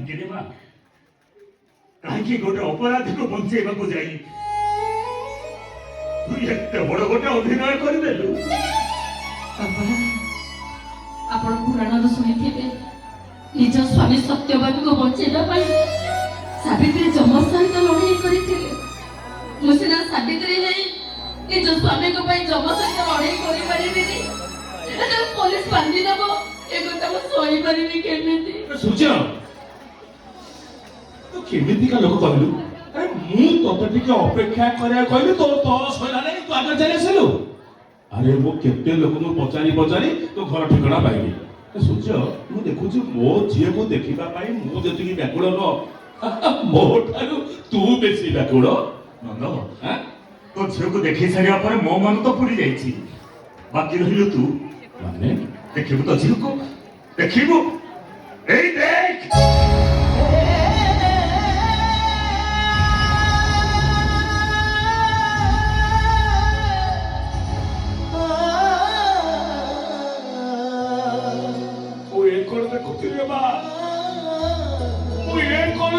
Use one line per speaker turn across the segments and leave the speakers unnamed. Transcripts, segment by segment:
କାହିଁକି ରେ ମା କାହିଁକି ଗୋଟେ ଅପରାଧୀକୁ ବଞ୍ଚେଇବାକୁ ଯାଇ ତୁ ଏତେ ବଡ଼ ଗୋଟେ ଅଭିନୟ କରିଦେଲୁ?
ଆପଣ ପୁରାଣରୁ ଶୁଣିଥିବେ ନିଜ ସ୍ୱାମୀ ସତ୍ୟବାନଙ୍କୁ ବଞ୍ଚେଇବା ପାଇଁ ସାବିତ୍ରୀ ଯମ ସହିତ ଲଢ଼େଇ କରିଥିଲେ। ମୁଁ ସିନା ସାବିତ୍ରୀ ହେଇ ନିଜ ସ୍ୱାମୀଙ୍କ ପାଇଁ ଯମ ସହିତ ଲଢ଼େଇ କରିପାରିବିନି, ପୋଲିସ ବାନ୍ଧି ଦେବ ଏ କଥା ମୁଁ ସହିପାରିବି କେମିତି?
ସୂର୍ଯ୍ୟ ତୁ କେମିତିକା ଲୋକ କହିଲୁ? ମୁଁ ତତେ ଟିକେ ଅପେକ୍ଷା କରିବାକୁ କହିଲି, ତୋର ସଇଲା ନାହିଁ, ତୁ ଆଗରେ ଚାଲି ଆସିଲୁ। ଆରେ ମୁଁ କେତେ ଲୋକଙ୍କୁ ପଚାରି ତୋ ଘର ଠିକଣା ପାଇଲି। ସୂର୍ଯ୍ୟ ମୁଁ ଦେଖୁଛି ମୋ ଝିଅକୁ ଦେଖିବା ପାଇଁ ମୁଁ ଯେତିକି ବ୍ୟାକୁଳ ନୁହଁ, ମୋ ଠାରୁ ତୁ ବେଶୀ ବ୍ୟାକୁଳ।
ନନ୍ଦ ତୋ ଝିଅକୁ ଦେଖେଇ ସାରିବା ପରେ ମୋ ମନ ତ ପୁରି ଯାଇଛି, ବାକି ରହିଲୁ ତୁ।
ମାନେ
ଦେଖିବୁ ତ ଝିଅକୁ? ଦେଖିବୁ? ଏଇ ଦେଖ।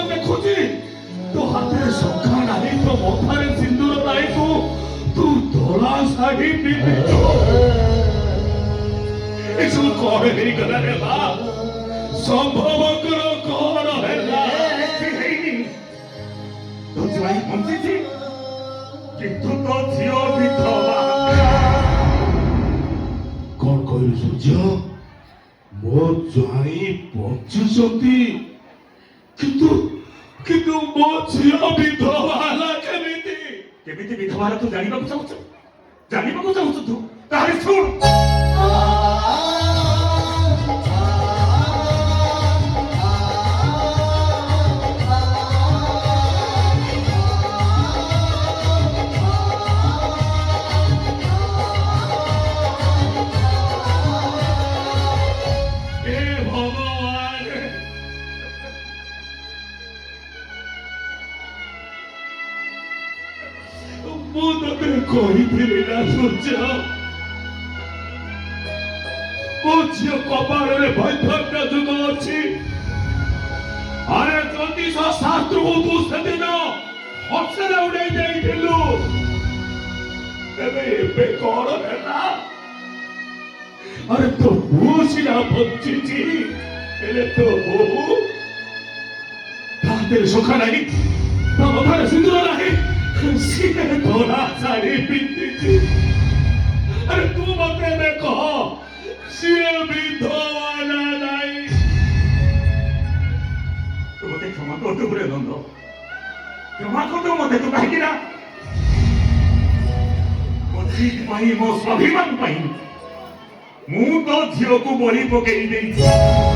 ଦେଖୁଛି ତୋ ହାତରେ ଶଙ୍ଖା ନାହିଁ, ତୋ ମଥାରେ ସିନ୍ଦୁର ନାହିଁ, ତୁ ଧଳା ଶାଢୀ ପିନ୍ଧିଛୁ। ଏସବୁ କଣ ହେଇଗଲା ରେ ମା? ସମ୍ଭବଙ୍କର କଣ ହେଲା?
ହେଇନି ତୋ ଜ୍ୱାଇଁ ବଞ୍ଚିଛି କିନ୍ତୁ ତୋ ଝିଅ ବିଧବା।
କଣ କହିଲୁ ସୂର୍ଯ୍ୟ? ମୋ ଜ୍ୱାଇଁ ବଞ୍ଚୁଛନ୍ତି କିନ୍ତୁ ମୋ ଝିଅ ବିଧବା ହେଲା କେମିତି?
କେମିତି ବିଧବା ହେଲା ତୁ ଜାଣିବାକୁ ଚାହୁଁଛୁ ତୁ? ତାହେଲେ ଶୁଣ।
ମୁଁ ତତେ କହିଥିଲି ନା ସୂର୍ଯ୍ୟ, ମୋ ଝିଅ କପାଳରେ ବୈଧବ୍ୟ ଯୁଗ ଅଛି। ଆରେ ଜ୍ୟୋତିଷ ଶାସ୍ତ୍ରକୁ ତୁ ସେଦିନ ହସରେ ଉଡେଇ ଦେଇଥିଲୁ, ଏବେ କଣ ହେଲା? ଆରେ ତୋ ବୋହୂ ସିନା ବଞ୍ଚିଛି, ହେଲେ ତୋ ବୋହୂ ତା ହାତରେ ଶଙ୍ଖା ନାହିଁ, ତା ମଥାରେ ସିନ୍ଦୁର ନାହିଁ, ସିଏ ଧଳା ଶାଢୀ ପିନ୍ଧିଛି। ଆରେ ତୁ ମତେ ଏବେ କହ, ସିଏ ବିଧବା ନା ନାହିଁ?
ତୁ ମତେ କ୍ଷମା କରିଦେବୁ ରେ ନନ୍ଦ, କ୍ଷମା କରିଦେବୁ ମତେ। ତୁ କାହିଁକି ନା ମୋ ଜିଦ୍ ପାଇଁ, ମୋ ସ୍ୱାଭିମାନ ପାଇଁ ମୁଁ ତୋ ଝିଅକୁ ବଳି ପକେଇ ଦେଇଛି।